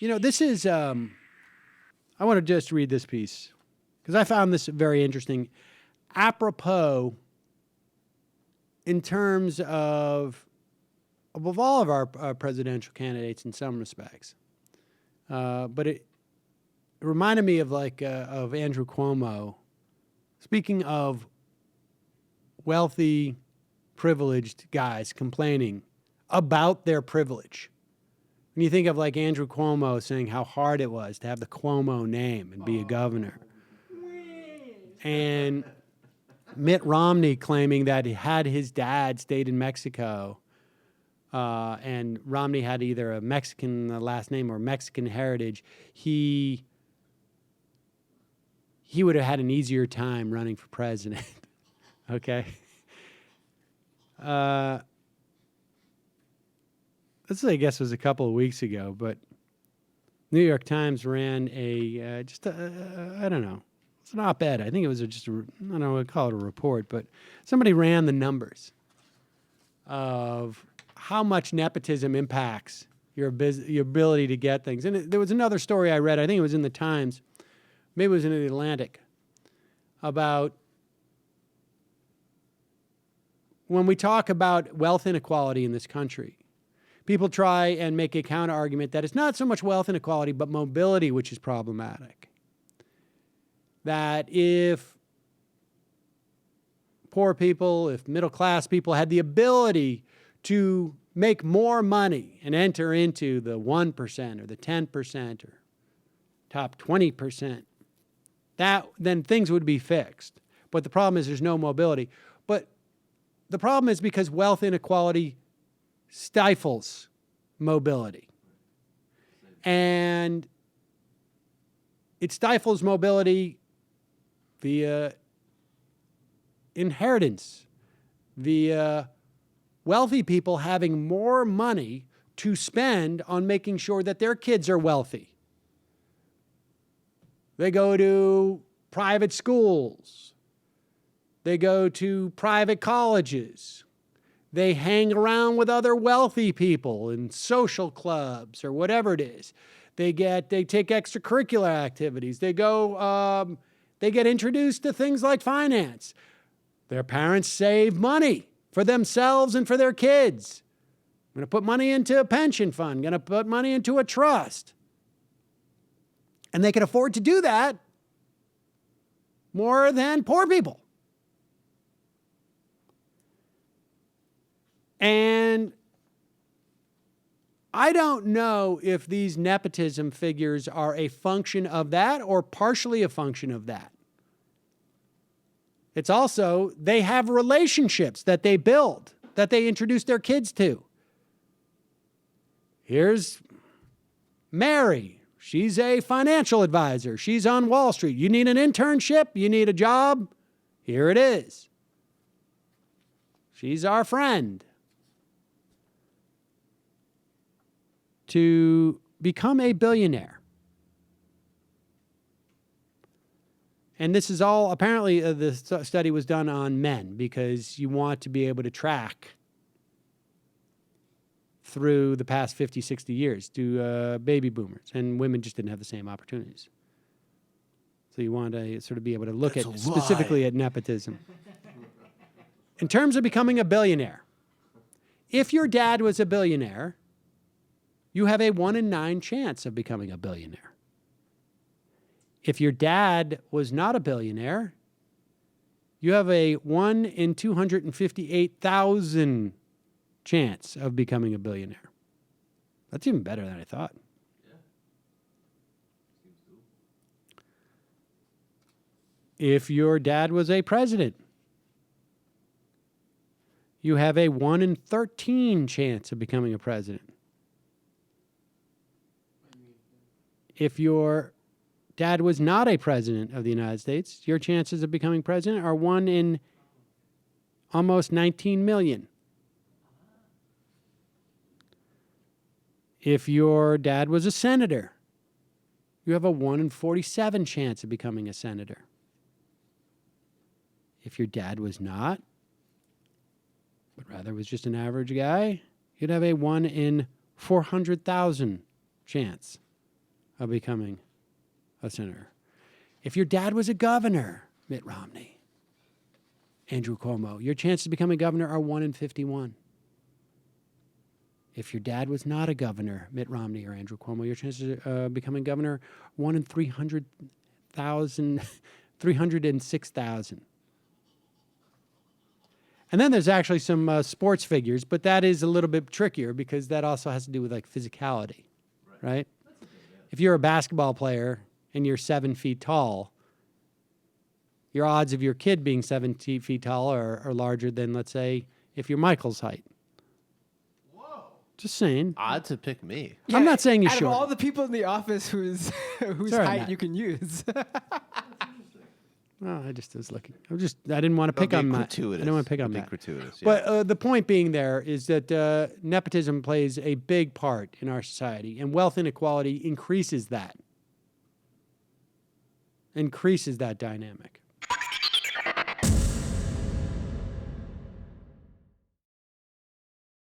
This is, I want to just read this piece because I found this very interesting. Apropos in terms of all of our presidential candidates in some respects. But it reminded me of of Andrew Cuomo. Speaking of wealthy, privileged guys complaining about their privilege. When you think of like Andrew Cuomo saying how hard it was to have the Cuomo name and be a governor. And Mitt Romney claiming that had his dad stayed in Mexico, and Romney had either a Mexican last name or Mexican heritage, he would have had an easier time running for president. Okay? This, I guess, was a couple of weeks ago, but New York Times ran I don't know, it's an op-ed. I think it was I don't know, I'd call it a report, but somebody ran the numbers of how much nepotism impacts your ability to get things. And there was another story I read, I think it was in the Times, maybe it was in the Atlantic, about when we talk about wealth inequality in this country, people try and make a counter argument that it's not so much wealth inequality, but mobility, which is problematic. That if poor people, if middle class people had the ability to make more money and enter into the 1% or the 10% or top 20%, then things would be fixed. But the problem is there's no mobility. But the problem is because wealth inequality stifles mobility. And it stifles mobility via inheritance, via wealthy people having more money to spend on making sure that their kids are wealthy. They go to private schools. They go to private colleges. They hang around with other wealthy people in social clubs or whatever it is. They take extracurricular activities. They get introduced to things like finance. Their parents save money for themselves and for their kids. I'm going to put money into a pension fund. Going to put money into a trust. And they can afford to do that more than poor people. And I don't know if these nepotism figures are a function of that or partially a function of that. It's also, they have relationships that they build, that they introduce their kids to. Here's Mary. She's a financial advisor. She's on Wall Street. You need an internship? You need a job? Here it is. She's our friend. To become a billionaire. And this is all, apparently the study was done on men because you want to be able to track through the past 50, 60 years to baby boomers, and women just didn't have the same opportunities. So you want to sort of be able to look specifically at nepotism. In terms of becoming a billionaire, if your dad was a billionaire, you have a 1 in 9 chance of becoming a billionaire. If your dad was not a billionaire, you have a 1 in 258,000 chance of becoming a billionaire. That's even better than I thought. Yeah. If your dad was a president, you have a 1 in 13 chance of becoming a president. If your dad was not a president of the United States, your chances of becoming president are 1 in almost 19 million. If your dad was a senator, you have a 1 in 47 chance of becoming a senator. If your dad was not, but rather was just an average guy, you'd have a 1 in 400,000 chance of becoming a senator. If your dad was a governor, Mitt Romney, Andrew Cuomo, your chances of becoming governor are 1 in 51. If your dad was not a governor, Mitt Romney or Andrew Cuomo, your chances of becoming governor, 1 in 300,000, 306,000. And then there's actually some sports figures, but that is a little bit trickier because that also has to do with like physicality, right? If you're a basketball player and you're 7 feet tall, your odds of your kid being 7 feet tall are larger than, let's say, if you're Michael's height. Whoa. Just saying. Odd to pick me. I'm not saying you're out short. of all the people in the office whose Sorry, height Matt. you can use. Oh, I just was looking. I didn't want to pick on Matt. I didn't want to pick on Matt. Gratuitous, yeah. But the point being there is that nepotism plays a big part in our society, and wealth inequality increases that dynamic.